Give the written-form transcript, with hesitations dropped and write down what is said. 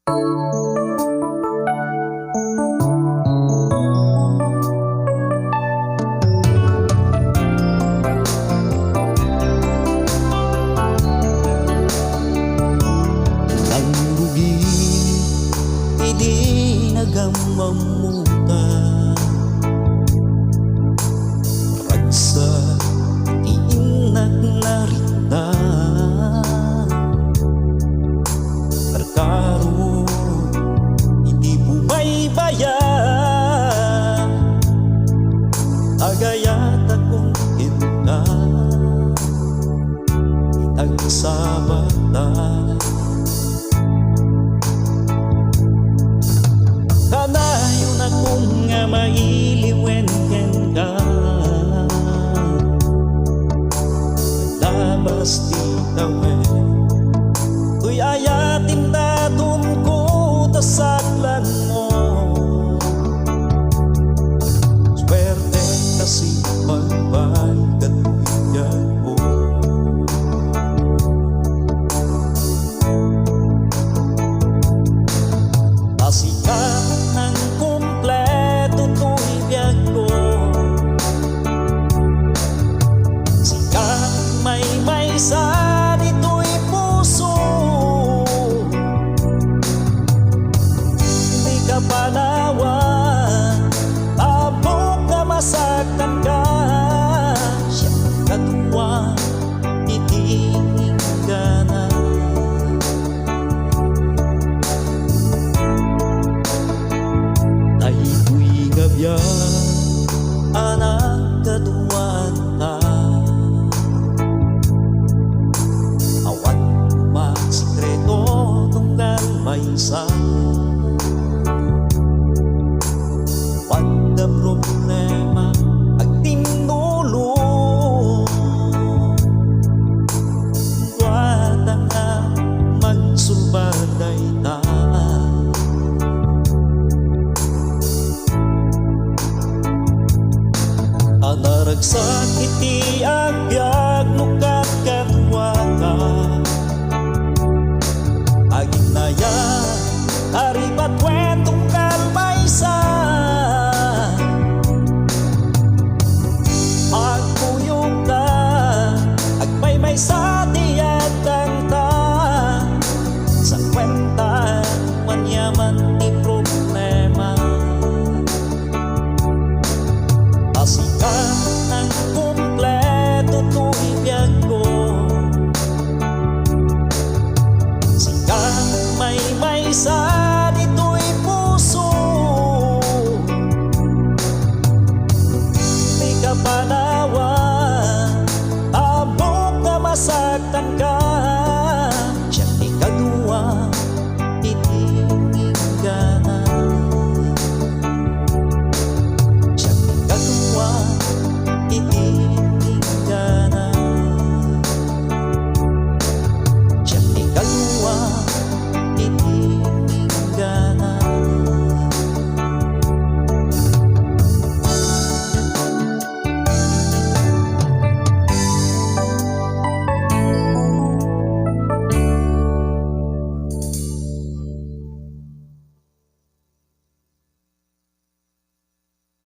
Ang rugi hindi nagamamuta, ragsa iinag na rin na karkaro hindi bumaybaya, agayat akong kita itagsabata. Kanayon akong nga mailiwen-ken ka, labas di kawen tuy ayatin daton ko tasaklan mo. Swerte kasi magbalik at tuyan mo. Asikan ng kumpleto to'y biyag ko, sikat may sa dito'y puso. Di ka panawan, tabok na masaktan ka, siya katuwa, titingin ka na. Dahito'y gabyan, anak kaduan ta, awan magsikreto tunggal maysa. Wala problema ag tinulong, wala nga magsulbaday ta. Anaragsak iti agbyag no kakatwaka, aginaya aribat wentong kalmaysa. Agpuyog ta agmaymay sa tiyatang ta, sa kwenta manyaman ti problema. Asikan ng kumpleto to'y biyag ko, sikat may sa dito'y puso. Di ka panawan, tabok na masaktan ka,